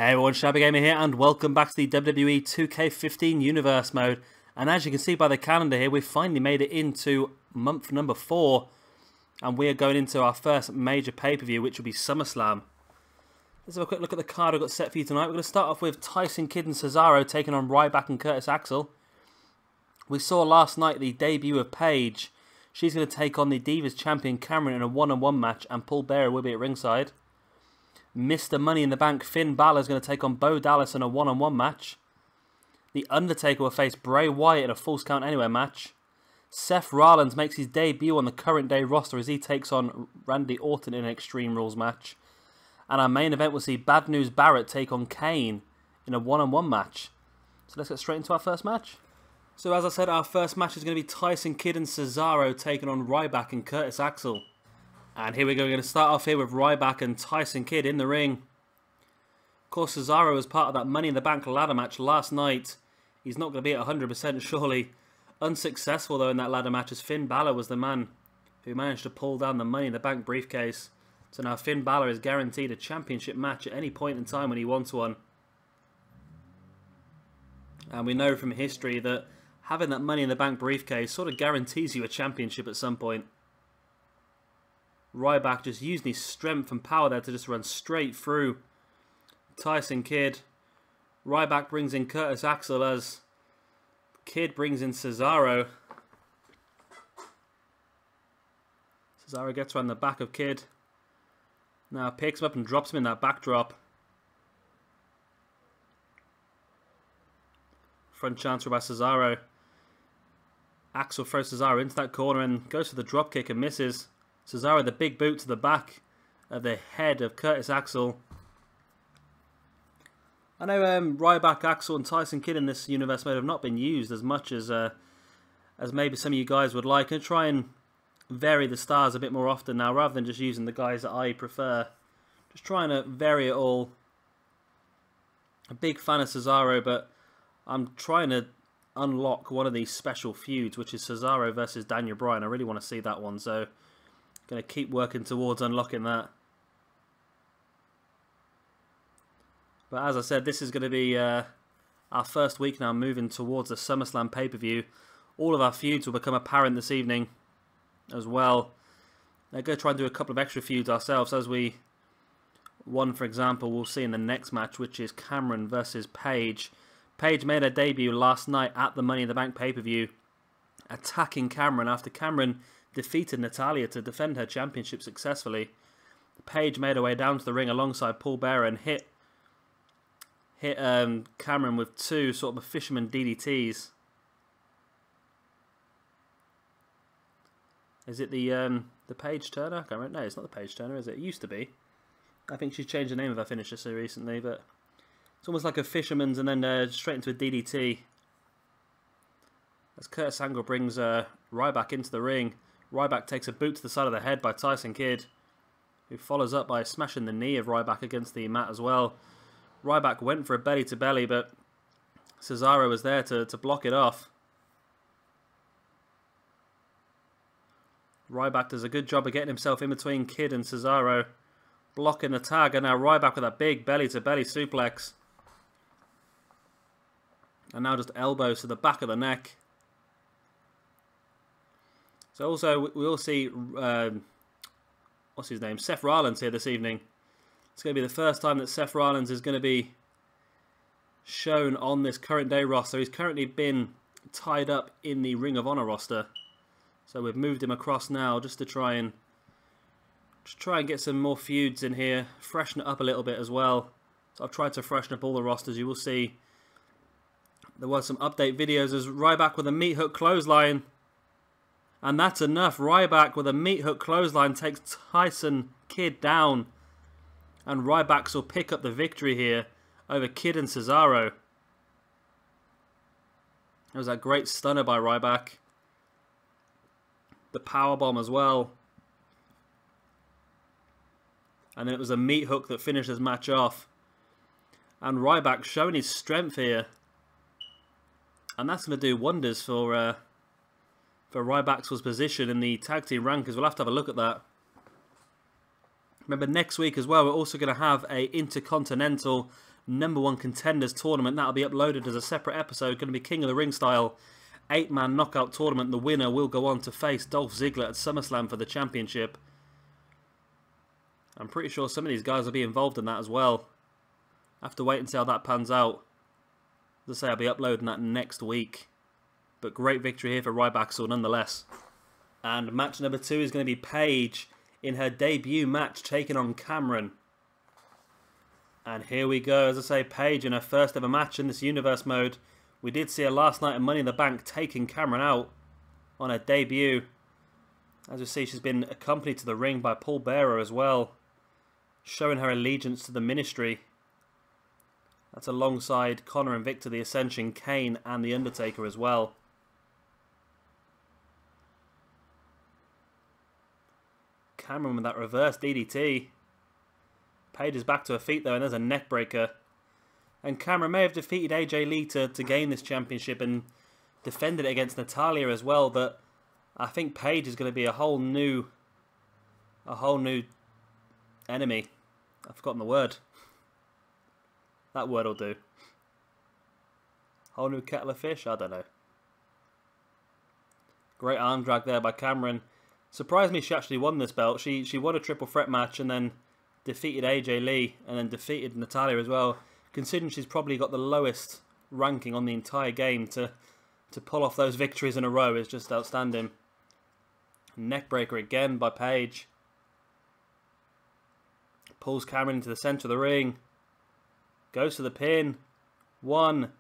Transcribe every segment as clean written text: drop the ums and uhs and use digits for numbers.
Hey everyone, Shabby Gamer here, and welcome back to the WWE 2K15 Universe Mode. And as you can see by the calendar here, we've finally made it into month number 4. And we are going into our first major pay-per-view, which will be SummerSlam. Let's have a quick look at the card I've got set for you tonight. We're going to start off with Tyson Kidd and Cesaro taking on Ryback and Curtis Axel. We saw last night the debut of Paige. She's going to take on the Divas Champion Cameron in a one-on-one match, and Barrett will be at ringside. Mr. Money in the Bank Finn Balor is going to take on Bo Dallas in a one-on-one match. The Undertaker will face Bray Wyatt in a Falls Count Anywhere match. Seth Rollins makes his debut on the Current Day roster as he takes on Randy Orton in an Extreme Rules match. And our main event will see Bad News Barrett take on Kane in a one-on-one match. So let's get straight into our first match. So as I said, our first match is going to be Tyson Kidd and Cesaro taking on Ryback and Curtis Axel. And here we go, we're going to start off here with Ryback and Tyson Kidd in the ring. Of course, Cesaro was part of that Money in the Bank ladder match last night. He's not going to be at 100% surely. Unsuccessful though in that ladder match, as Finn Balor was the man who managed to pull down the Money in the Bank briefcase. So now Finn Balor is guaranteed a championship match at any point in time when he wants one. And we know from history that having that Money in the Bank briefcase sort of guarantees you a championship at some point. Ryback just using his strength and power there to just run straight through Tyson Kidd. Ryback brings in Curtis Axel as Kidd brings in Cesaro. Cesaro gets around the back of Kidd. Now picks him up and drops him in that backdrop. Front transfer by Cesaro. Axel throws Cesaro into that corner and goes for the dropkick and misses. Cesaro the big boot to the back of the head of Curtis Axel. I know Ryback, Axel and Tyson Kidd in this universe mode have not been used as much as maybe some of you guys would like. And try and vary the stars a bit more often now, rather than just using the guys that I prefer. Just trying to vary it all. A big fan of Cesaro, but I'm trying to unlock one of these special feuds, which is Cesaro versus Daniel Bryan. I really want to see that one, so going to keep working towards unlocking that. But as I said, this is going to be our first week now moving towards the SummerSlam pay-per-view. All of our feuds will become apparent this evening as well. We're going to try and do a couple of extra feuds ourselves, as one, for example, we'll see in the next match, which is Cameron versus Paige. Paige made her debut last night at the Money in the Bank pay-per-view, attacking Cameron after Cameron defeated Natalya to defend her championship successfully. Paige made her way down to the ring alongside Barrett and hit Cameron with two sort of fisherman DDTs. Is it the Paige Turner? I can't remember. No, it's not the Paige Turner, is it? It used to be. I think she's changed the name of her finisher so recently, but it's almost like a fisherman's and then straight into a DDT. As Curtis Axel brings Ryback into the ring. Ryback takes a boot to the side of the head by Tyson Kidd, who follows up by smashing the knee of Ryback against the mat as well. Ryback went for a belly-to-belly, but Cesaro was there to block it off. Ryback does a good job of getting himself in between Kidd and Cesaro, blocking the tag, and now Ryback with that big belly-to-belly suplex. And now just elbows to the back of the neck. So also, we all see, what's his name, Seth Rollins here this evening. It's going to be the first time that Seth Rollins is going to be shown on this Current Day roster. He's currently been tied up in the Ring of Honor roster. So we've moved him across now just to try and get some more feuds in here, freshen it up a little bit as well. So I've tried to freshen up all the rosters. You will see there were some update videos as Ryback with a meat hook clothesline. And that's enough. Ryback with a meat hook clothesline takes Tyson Kidd down. And Ryback will pick up the victory here over Kidd and Cesaro. There was that great stunner by Ryback. The powerbomb as well. And then it was a meat hook that finished this match off. And Ryback showing his strength here. And that's going to do wonders for Ryback's position in the tag team rankings. We'll have to have a look at that. Remember, next week as well, we're also going to have a Intercontinental #1 Contenders Tournament. That'll be uploaded as a separate episode. Going to be King of the Ring style. 8-man knockout tournament. The winner will go on to face Dolph Ziggler at SummerSlam for the championship. I'm pretty sure some of these guys will be involved in that as well. I have to wait and see how that pans out. As I say, I'll be uploading that next week. But great victory here for Ryback nonetheless. And match number 2 is going to be Paige in her debut match taking on Cameron. And here we go. As I say, Paige in her first ever match in this universe mode. We did see her last night at Money in the Bank taking Cameron out on her debut. As you see, she's been accompanied to the ring by Paul Bearer as well, showing her allegiance to the Ministry. That's alongside Connor and Victor, the Ascension, Kane and the Undertaker as well. Cameron with that reverse DDT. Paige is back to her feet though, and there's a neck breaker. And Cameron may have defeated AJ Lee to gain this championship and defended it against Natalya as well, but I think Paige is going to be a whole new enemy. I've forgotten the word. That word will do. Whole new kettle of fish? I don't know. Great arm drag there by Cameron. Surprised me she actually won this belt. She won a triple threat match and then defeated AJ Lee and then defeated Natalya as well. Considering she's probably got the lowest ranking on the entire game, to pull off those victories in a row is just outstanding. Neckbreaker again by Paige. Pulls Cameron into the centre of the ring. Goes to the pin. 1,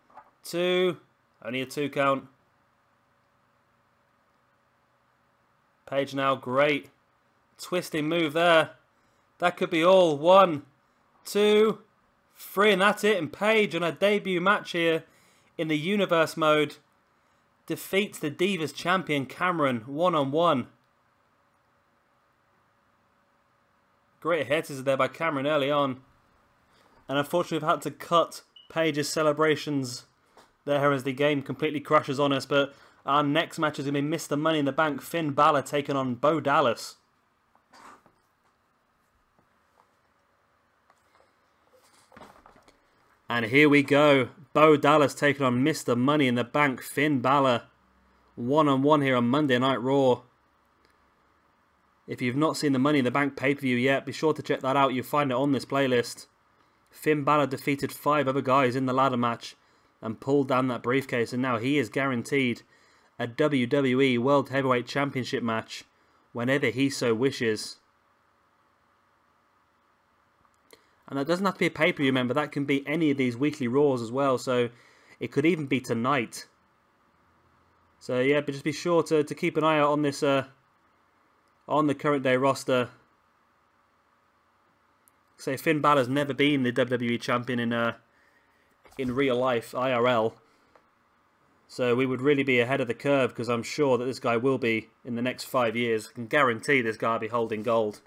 2. Only a 2 count. Paige now, great twisting move there. That could be all. 1, 2, 3, and that's it. And Paige on her debut match here in the Universe mode defeats the Divas champion Cameron one-on-one. Great hitters there by Cameron early on. And unfortunately we've had to cut Paige's celebrations there as the game completely crashes on us. But our next match is going to be Mr. Money in the Bank, Finn Balor taking on Bo Dallas. And here we go. Bo Dallas taking on Mr. Money in the Bank, Finn Balor. One-on-one here on Monday Night Raw. If you've not seen the Money in the Bank pay-per-view yet, be sure to check that out. You'll find it on this playlist. Finn Balor defeated 5 other guys in the ladder match and pulled down that briefcase. And now he is guaranteed a WWE World Heavyweight Championship match whenever he so wishes. And that doesn't have to be a pay-per-view, remember. That can be any of these weekly Raws as well. So it could even be tonight. So yeah, but just be sure to keep an eye out on this on the current day roster. Say Finn Balor's never been the WWE champion in real life, IRL. So we would really be ahead of the curve, because I'm sure that this guy will be in the next 5 years. I can guarantee this guy will be holding gold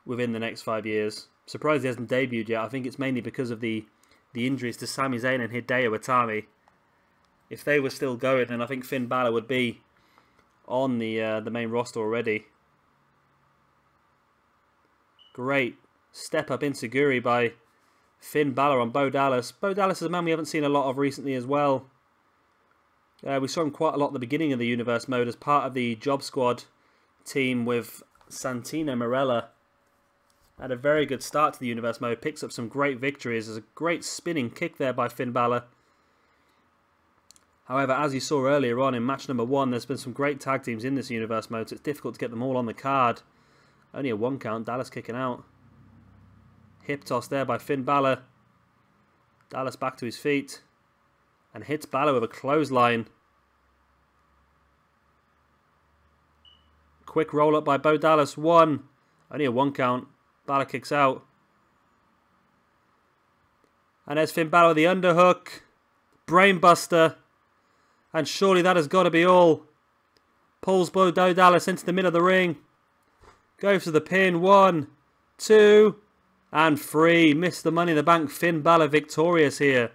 within the next 5 years. Surprised he hasn't debuted yet. I think it's mainly because of the injuries to Sami Zayn and Hideo Itami. If they were still going, then I think Finn Balor would be on the main roster already. Great step up enziguri by Finn Balor on Bo Dallas. Bo Dallas is a man we haven't seen a lot of recently as well. We saw him quite a lot at the beginning of the Universe mode as part of the Job Squad team with Santino Marella. Had a very good start to the Universe mode. Picks up some great victories. There's a great spinning kick there by Finn Balor. However, as you saw earlier on in match number 1, there's been some great tag teams in this Universe mode, so it's difficult to get them all on the card. Only a 1 count. Dallas kicking out. Hip toss there by Finn Balor. Dallas back to his feet. And hits Balor with a clothesline. Quick roll up by Bo Dallas. 1. Only a 1 count. Balor kicks out. And there's Finn Balor with the underhook. Brainbuster. And surely that has got to be all. Pulls Bo Dallas into the middle of the ring. Goes to the pin. 1, 2, and 3. Missed the Money in the Bank. Finn Balor victorious here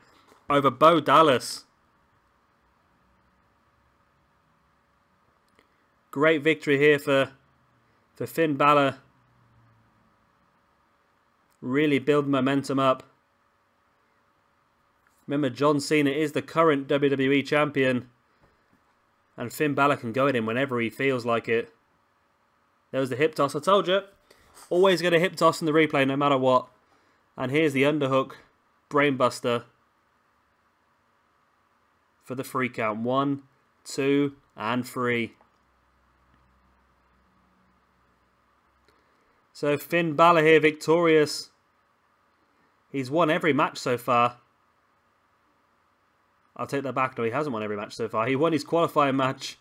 over Bo Dallas. Great victory here for Finn Balor. Really build momentum up. Remember, John Cena is the current WWE Champion. And Finn Balor can go at him whenever he feels like it. There was the hip toss. I told you. Always get a hip toss in the replay no matter what. And here's the underhook. Brainbuster. For the 3 count. 1, 2, and 3. So Finn Balor here victorious. He's won every match so far. I'll take that back. No, he hasn't won every match so far. He won his qualifying match.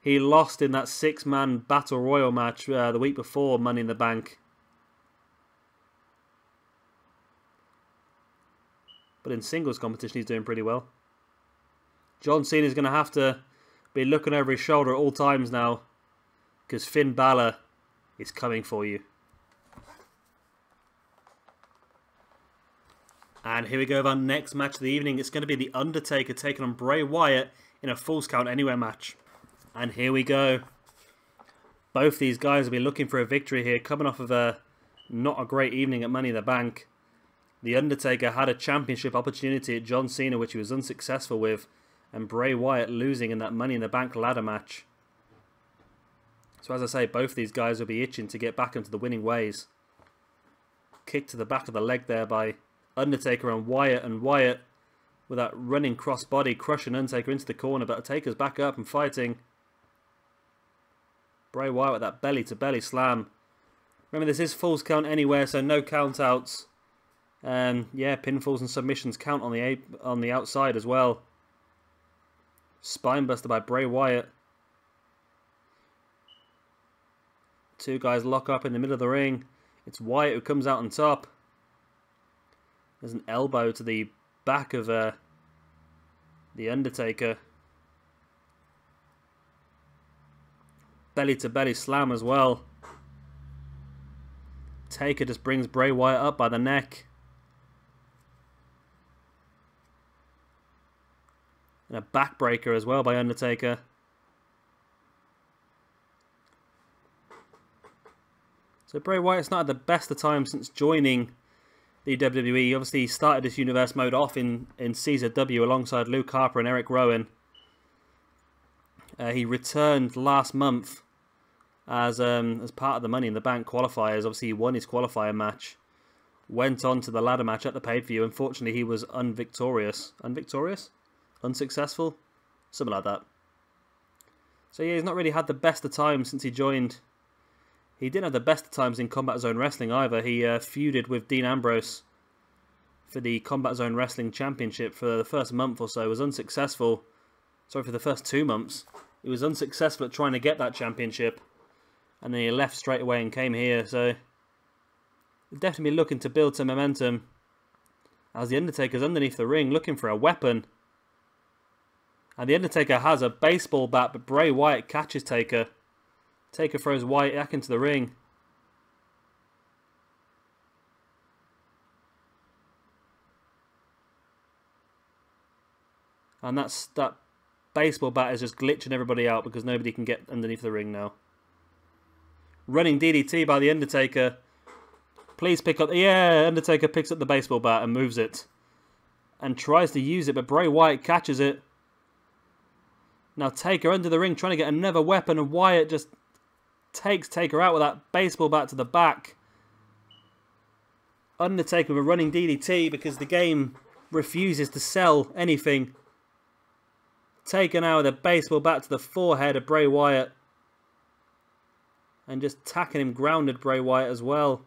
He lost in that 6-man Battle Royal match the week before Money in the Bank. But in singles competition, he's doing pretty well. John Cena's going to have to be looking over his shoulder at all times now. Because Finn Balor is coming for you. And here we go with our next match of the evening. It's going to be The Undertaker taking on Bray Wyatt in a Falls Count Anywhere match. And here we go. Both these guys will be looking for a victory here, coming off of not a great evening at Money in the Bank. The Undertaker had a championship opportunity at John Cena, which he was unsuccessful with, and Bray Wyatt losing in that Money in the Bank ladder match. So as I say, both these guys will be itching to get back into the winning ways. Kick to the back of the leg there by Undertaker and Wyatt with that running crossbody crushing Undertaker into the corner, but Taker's back up and fighting. Bray Wyatt with that belly to belly slam. Remember, this is Falls Count Anywhere, so no count outs. Yeah, pinfalls and submissions count on the outside as well. Spinebuster by Bray Wyatt. Two guys lock up in the middle of the ring. It's Wyatt who comes out on top. There's an elbow to the back of the Undertaker. Belly to belly slam as well. Taker just brings Bray Wyatt up by the neck. And a backbreaker as well by Undertaker. So Bray Wyatt's not at the best of times since joining the WWE. Obviously, he started this universe mode off in CZW alongside Luke Harper and Eric Rowan. He returned last month as part of the Money in the Bank qualifiers. Obviously, he won his qualifier match. Went on to the ladder match at the pay-per-view. Unfortunately, he was unvictorious. Unvictorious? Unsuccessful? Something like that. So yeah, he's not really had the best of times since he joined. He didn't have the best of times in Combat Zone Wrestling either. He feuded with Dean Ambrose for the Combat Zone Wrestling Championship for the first month or so. Was unsuccessful. Sorry, for the first 2 months. He was unsuccessful at trying to get that championship. And then he left straight away and came here. So definitely looking to build some momentum. As the Undertaker's underneath the ring looking for a weapon. And the Undertaker has a baseball bat, but Bray Wyatt catches Taker. Taker throws Wyatt back into the ring. And that baseball bat is just glitching everybody out because nobody can get underneath the ring now. Running DDT by the Undertaker. Please pick up... Yeah, Undertaker picks up the baseball bat and moves it. And tries to use it, but Bray Wyatt catches it. Now Taker under the ring trying to get another weapon, and Wyatt just takes Taker out with that baseball bat to the back. Undertaker with a running DDT because the game refuses to sell anything. Taker now with a baseball bat to the forehead of Bray Wyatt. And just tacking him grounded, Bray Wyatt as well.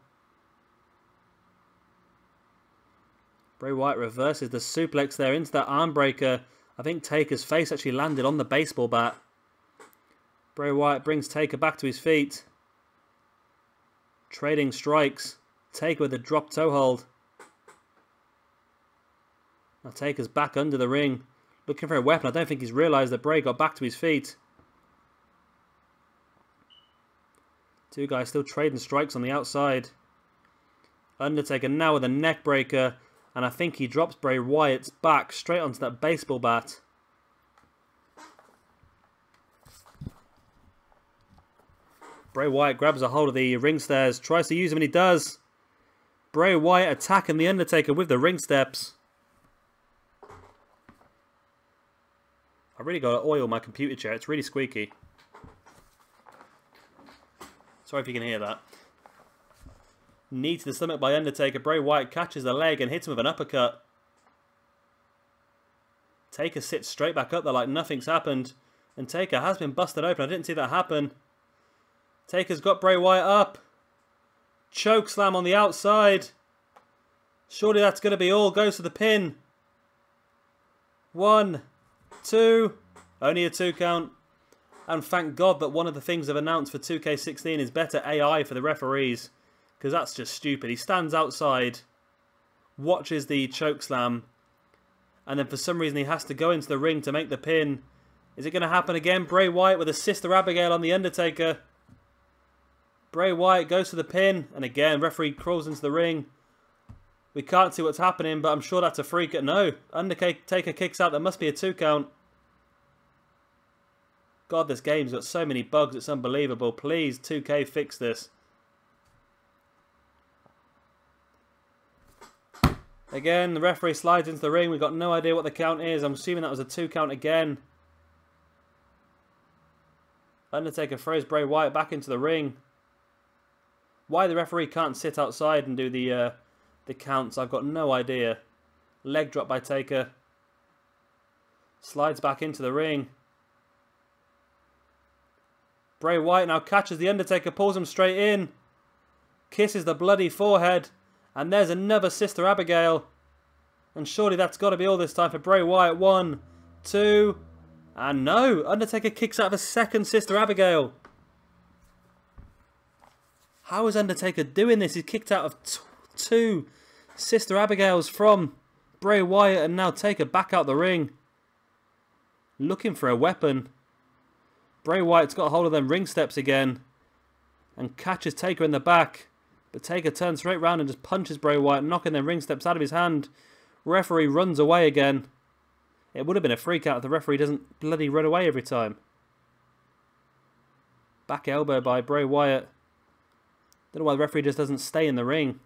Bray Wyatt reverses the suplex there into that arm breaker. I think Taker's face actually landed on the baseball bat. Bray Wyatt brings Taker back to his feet. Trading strikes. Taker with a drop toe hold. Now Taker's back under the ring. Looking for a weapon. I don't think he's realised that Bray got back to his feet. Two guys still trading strikes on the outside. Undertaker now with a neck breaker. And I think he drops Bray Wyatt's back straight onto that baseball bat. Bray Wyatt grabs a hold of the ring stairs. Tries to use them and he does. Bray Wyatt attacking the Undertaker with the ring steps. I really got to oil my computer chair. It's really squeaky. Sorry if you can hear that. Knee to the stomach by Undertaker. Bray Wyatt catches the leg and hits him with an uppercut. Taker sits straight back up there like nothing's happened. And Taker has been busted open. I didn't see that happen. Taker's got Bray Wyatt up. Choke slam on the outside. Surely that's going to be all. Goes to the pin. 1, 2. Only a 2 count. And thank God that one of the things they've announced for 2K16 is better AI for the referees. Because that's just stupid. He stands outside. Watches the choke slam. And then for some reason he has to go into the ring to make the pin. Is it going to happen again? Bray Wyatt with a Sister Abigail on the Undertaker. Bray Wyatt goes to the pin. And again, referee crawls into the ring. We can't see what's happening, but I'm sure that's a free kick. No, Undertaker kicks out. There must be a 2 count. God, this game's got so many bugs. It's unbelievable. Please, 2K, fix this. Again, the referee slides into the ring. We've got no idea what the count is. I'm assuming that was a 2 count again. Undertaker throws Bray Wyatt back into the ring. Why the referee can't sit outside and do the counts, I've got no idea. Leg drop by Taker. Slides back into the ring. Bray Wyatt now catches the Undertaker, pulls him straight in. Kisses the bloody forehead. And there's another Sister Abigail. And surely that's got to be all this time for Bray Wyatt. 1, 2... And no, Undertaker kicks out of a second Sister Abigail. How is Undertaker doing this? He's kicked out of 2 Sister Abigails from Bray Wyatt and now Taker back out the ring. Looking for a weapon. Bray Wyatt's got a hold of them ring steps again. And catches Taker in the back. But Taker turns straight round and just punches Bray Wyatt, knocking them ring steps out of his hand. Referee runs away again. It would have been a freak out if the referee doesn't bloody run away every time. Back elbow by Bray Wyatt. Don't know why the referee just doesn't stay in the ring.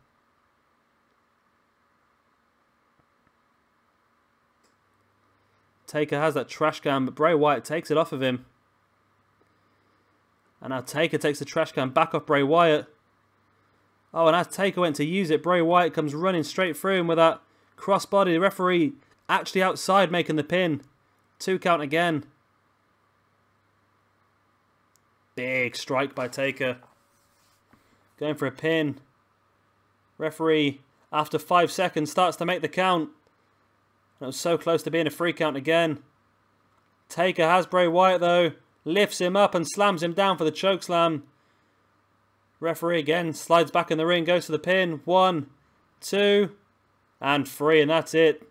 Taker has that trash can, but Bray Wyatt takes it off of him. And now Taker takes the trash can back off Bray Wyatt. Oh, and as Taker went to use it, Bray Wyatt comes running straight through him with that crossbody. The referee actually outside making the pin. 2 count again. Big strike by Taker. Going for a pin. Referee, after 5 seconds, starts to make the count. And it was so close to being a 3 count again. Taker has Bray Wyatt though. Lifts him up and slams him down for the chokeslam. Referee again slides back in the ring, goes to the pin. 1, 2, and 3, and that's it.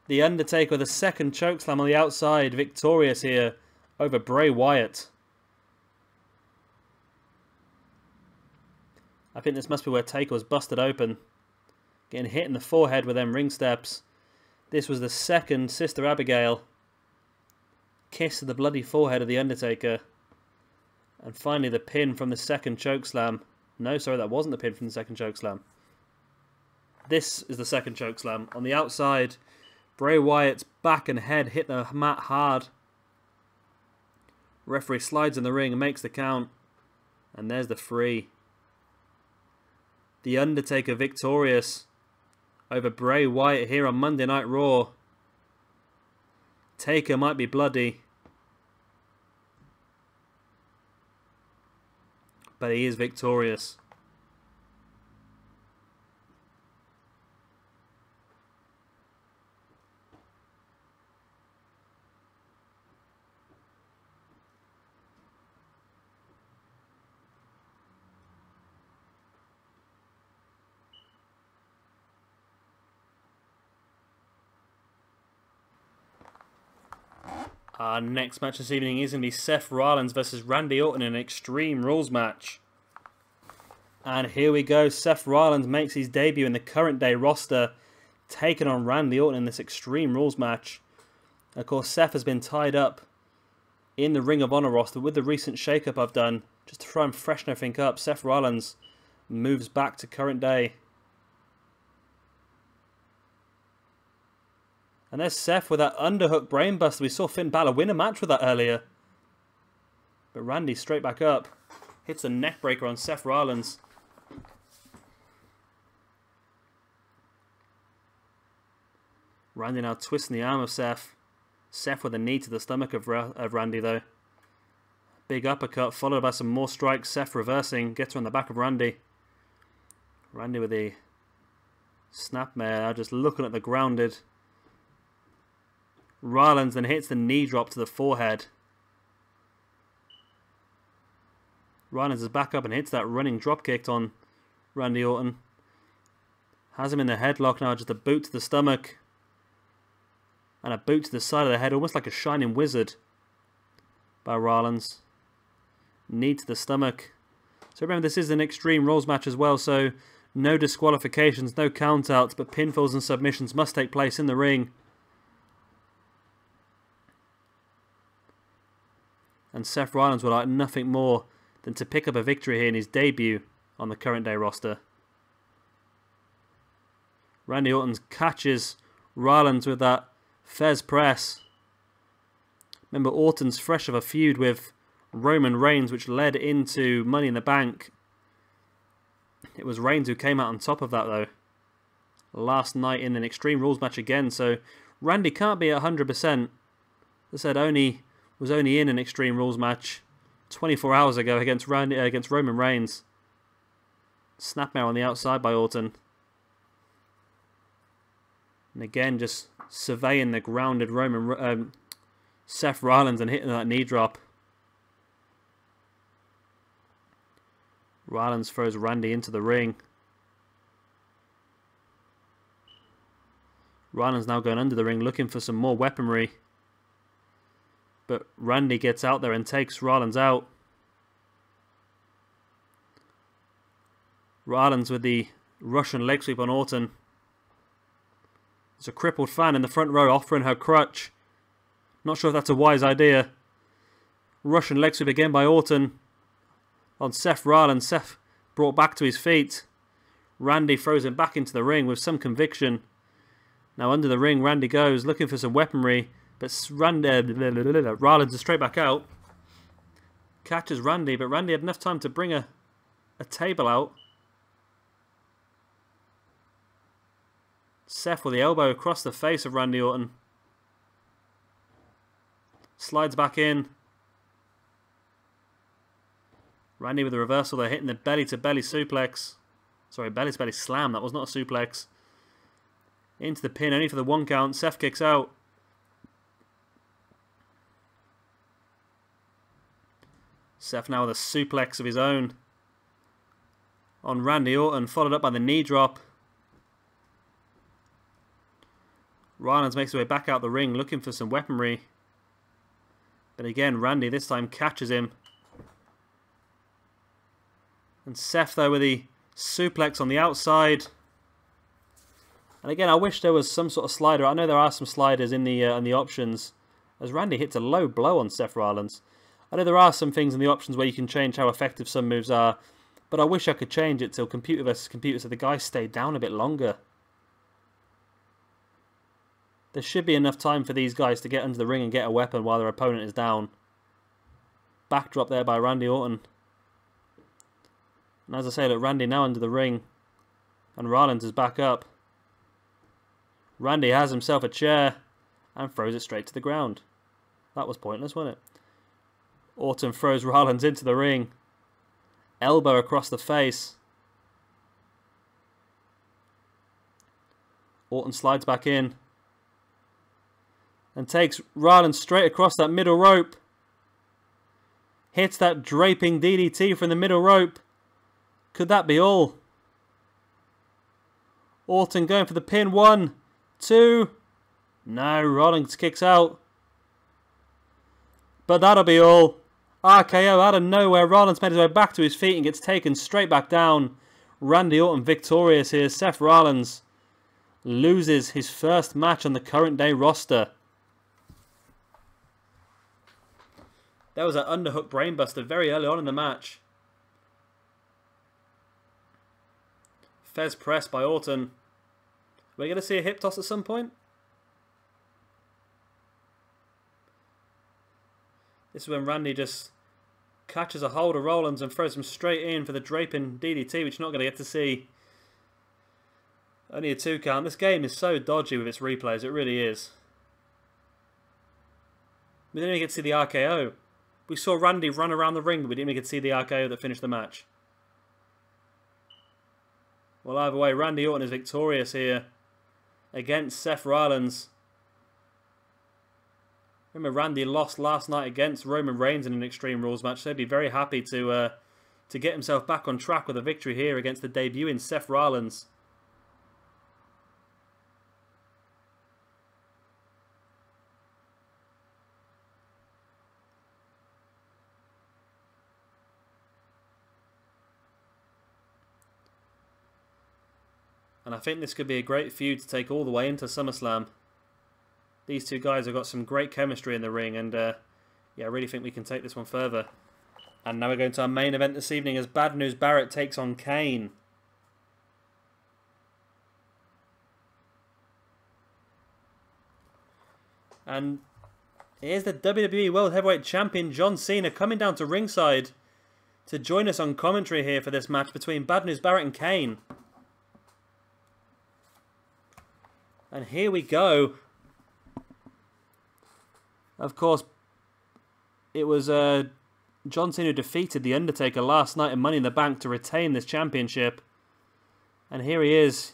The Undertaker with a second chokeslam on the outside, victorious here over Bray Wyatt. I think this must be where Taker was busted open. Getting hit in the forehead with them ring steps. This was the second Sister Abigail. Kiss to the bloody forehead of the Undertaker. And finally the pin from the second chokeslam. No, sorry, that wasn't the pin from the second chokeslam. This is the second chokeslam. On the outside, Bray Wyatt's back and head hit the mat hard. Referee slides in the ring and makes the count. And there's the 3. The Undertaker victorious over Bray Wyatt here on Monday Night Raw. Taker might be bloody, but he is victorious. Our next match this evening is going to be Seth Rollins versus Randy Orton in an Extreme Rules match. And here we go. Seth Rollins makes his debut in the current day roster, taking on Randy Orton in this Extreme Rules match. Of course, Seth has been tied up in the Ring of Honor roster with the recent shake-up I've done. Just to try and freshen everything up, Seth Rollins moves back to current day. And there's Seth with that underhook brainbuster. We saw Finn Balor win a match with that earlier. But Randy straight back up. Hits a neckbreaker on Seth Rollins. Randy now twisting the arm of Seth. Seth with a knee to the stomach of Randy though. Big uppercut followed by some more strikes. Seth reversing. Gets her on the back of Randy. Randy with the snapmare. Just looking at the grounded. Rollins then hits the knee drop to the forehead. Rollins is back up and hits that running drop kick on Randy Orton. Has him in the headlock now. Just a boot to the stomach. And a boot to the side of the head. Almost like a shining wizard by Rollins. Knee to the stomach. So remember, this is an Extreme Rules match as well. So no disqualifications, no countouts. But pinfalls and submissions must take place in the ring. And Seth Rollins would like nothing more than to pick up a victory here in his debut on the current day roster. Randy Orton catches Rollins with that Fez press. Remember, Orton's fresh of a feud with Roman Reigns, which led into Money in the Bank. It was Reigns who came out on top of that, though. Last night in an Extreme Rules match again, so Randy can't be at 100%. As I said, was only in an Extreme Rules match 24 hours ago against Roman Reigns. Snapmare on the outside by Orton. And again, just surveying the grounded Seth Rollins and hitting that knee drop. Rollins throws Randy into the ring. Rollins now going under the ring looking for some more weaponry. But Randy gets out there and takes Rollins out. Rollins with the Russian leg sweep on Orton. There's a crippled fan in the front row offering her crutch. Not sure if that's a wise idea. Russian leg sweep again by Orton on Seth Rollins. Seth brought back to his feet. Randy throws him back into the ring with some conviction. Now under the ring, Randy goes looking for some weaponry. But Rollins is straight back out. Catches Randy, but Randy had enough time to bring a table out. Seth with the elbow across the face of Randy Orton. Slides back in. Randy with the reversal there, hitting the belly-to-belly suplex. Sorry, belly-to-belly slam. That was not a suplex. Into the pin, only for the 1 count. Seth kicks out. Seth now with a suplex of his own on Randy Orton, followed up by the knee drop. Rollins makes his way back out the ring, looking for some weaponry. But again, Randy this time catches him. And Seth, though, with the suplex on the outside. And again, I wish there was some sort of slider. I know there are some sliders in the options. As Randy hits a low blow on Seth Rollins. I know there are some things in the options where you can change how effective some moves are, but I wish I could change it till computer versus computer so the guys stay down a bit longer. There should be enough time for these guys to get under the ring and get a weapon while their opponent is down. Backdrop there by Randy Orton. And as I say, look, Randy now under the ring, and Rollins is back up. Randy has himself a chair and throws it straight to the ground. That was pointless, wasn't it? Orton throws Rollins into the ring. Elbow across the face. Orton slides back in. And takes Rollins straight across that middle rope. Hits that draping DDT from the middle rope. Could that be all? Orton going for the pin. 1, 2. No, Rollins kicks out. But that'll be all. RKO out of nowhere. Rollins made his way back to his feet and gets taken straight back down. Randy Orton victorious here. Seth Rollins loses his first match on the current day roster. That was an underhook brainbuster very early on in the match. Fez press by Orton. We're going to see a hip toss at some point. This is when Randy just catches a hold of Rollins and throws him straight in for the draping DDT, which you're not going to get to see. Only a 2 count. This game is so dodgy with its replays, it really is. We didn't even get to see the RKO. We saw Randy run around the ring, but we didn't even get to see the RKO that finished the match. Well, either way, Randy Orton is victorious here against Seth Rollins. Remember, Randy lost last night against Roman Reigns in an Extreme Rules match, so he'd be very happy to get himself back on track with a victory here against the debuting Seth Rollins. And I think this could be a great feud to take all the way into SummerSlam. These two guys have got some great chemistry in the ring, and yeah, I really think we can take this one further. And now we're going to our main event this evening as Bad News Barrett takes on Kane. And here's the WWE World Heavyweight Champion John Cena coming down to ringside to join us on commentary here for this match between Bad News Barrett and Kane. And here we go. Of course, it was John Cena who defeated The Undertaker last night in Money in the Bank to retain this championship. And here he is.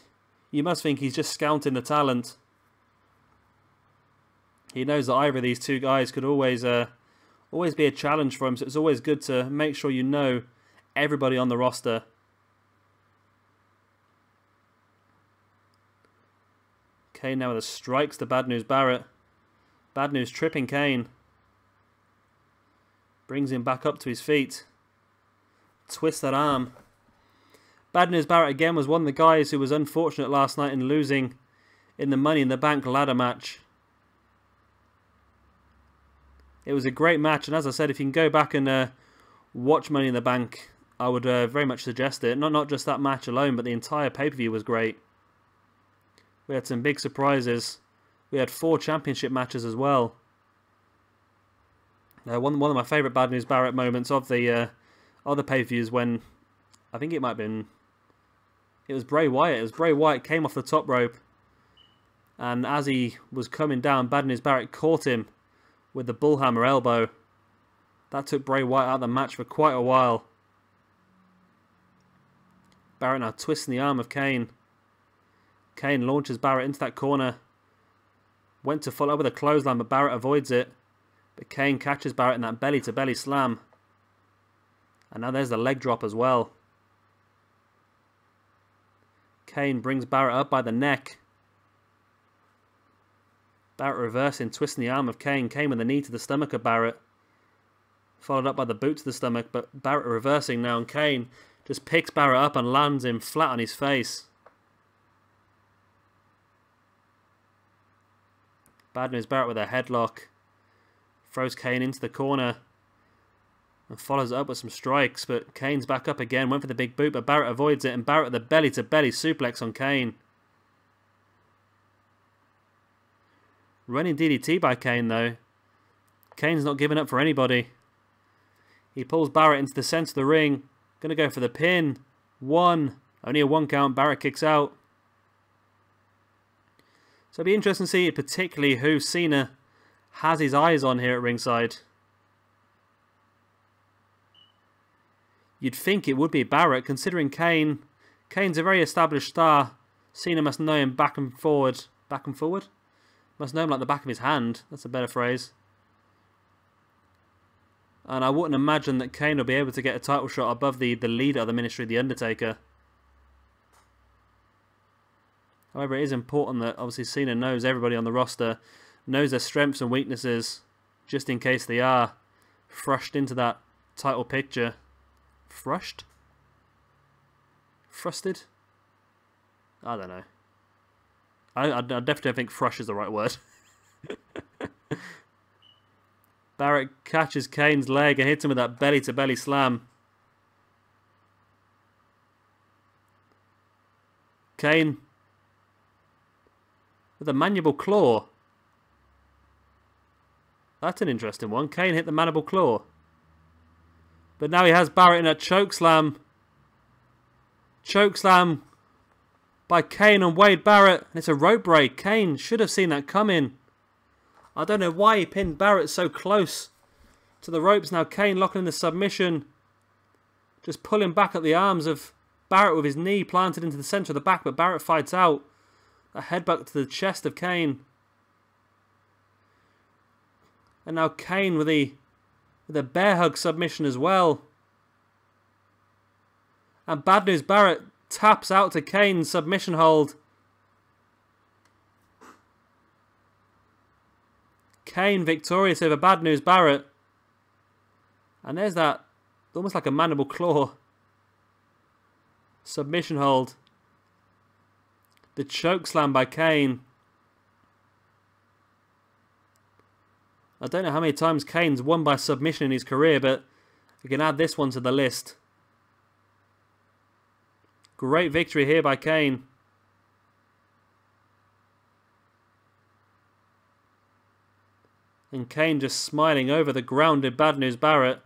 You must think he's just scouting the talent. He knows that either of these two guys could always be a challenge for him. So it's always good to make sure you know everybody on the roster. Kane now with the strikes to Bad News Barrett. Bad News tripping Kane. Brings him back up to his feet. Twist that arm. Bad News Barrett again was one of the guys who was unfortunate last night in losing in the Money in the Bank ladder match. It was a great match, and as I said, if you can go back and watch Money in the Bank, I would very much suggest it. Not just that match alone, but the entire pay-per-view was great. We had some big surprises. We had 4 championship matches as well. One of my favourite Bad News Barrett moments of the pay-per-views when, I think it might have been, it was Bray Wyatt. It was Bray Wyatt came off the top rope, and as he was coming down, Bad News Barrett caught him with the bullhammer elbow. That took Bray Wyatt out of the match for quite a while. Barrett now twisting the arm of Kane. Kane launches Barrett into that corner. Went to follow up with a clothesline, but Barrett avoids it. But Kane catches Barrett in that belly-to-belly slam. And now there's the leg drop as well. Kane brings Barrett up by the neck. Barrett reversing, twisting the arm of Kane. Kane with a knee to the stomach of Barrett. Followed up by the boot to the stomach, but Barrett reversing now, and Kane just picks Barrett up and lands him flat on his face. Bad News Barrett with a headlock. Throws Kane into the corner. And follows it up with some strikes. But Kane's back up again. Went for the big boot, but Barrett avoids it. And Barrett with the belly-to-belly suplex on Kane. Running DDT by Kane, though. Kane's not giving up for anybody. He pulls Barrett into the centre of the ring. Going to go for the pin. 1. Only a 1 count. Barrett kicks out. So it'll be interesting to see particularly who Cena has his eyes on here at ringside. You'd think it would be Barrett, considering Kane's a very established star. Cena must know him back and forward. Back and forward? Must know him like the back of his hand. That's a better phrase. And I wouldn't imagine that Kane will be able to get a title shot above the leader of the Ministry, The Undertaker. However, it is important that obviously Cena knows everybody on the roster, knows their strengths and weaknesses, just in case they are thrust into that title picture. Thrust? Thrusted? I don't know. I definitely don't think thrush is the right word. Barrett catches Kane's leg and hits him with that belly-to-belly slam. Kane with a mandible claw. That's an interesting one. Kane hit the mandible claw. But now he has Barrett in a chokeslam. Chokeslam by Kane on Wade Barrett. And it's a rope break. Kane should have seen that coming. I don't know why he pinned Barrett so close to the ropes. Now Kane locking in the submission. Just pulling back at the arms of Barrett with his knee planted into the centre of the back. But Barrett fights out. A headbutt to the chest of Kane. And now Kane with a bear hug submission as well. And Bad News Barrett taps out to Kane's submission hold. Kane victorious over Bad News Barrett. And there's that, almost like a mandible claw. Submission hold. The choke slam by Kane. I don't know how many times Kane's won by submission in his career, but we can add this one to the list. Great victory here by Kane. And Kane just smiling over the grounded Bad News Barrett.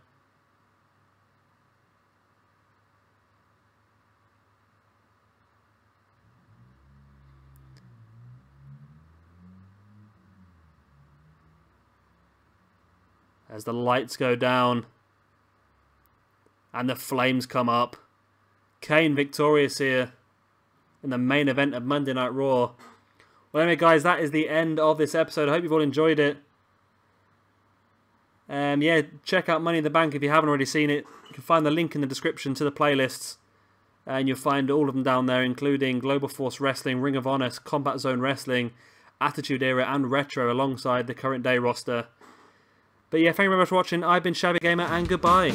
As the lights go down and the flames come up. Kane victorious here in the main event of Monday Night Raw. Well, anyway, guys, that is the end of this episode. I hope you've all enjoyed it. Yeah, check out Money in the Bank if you haven't already seen it. You can find the link in the description to the playlists. And you'll find all of them down there, including Global Force Wrestling, Ring of Honor, Combat Zone Wrestling, Attitude Era, and Retro, alongside the current day roster. But yeah, thank you very much for watching. I've been Shabby Gamer, and goodbye.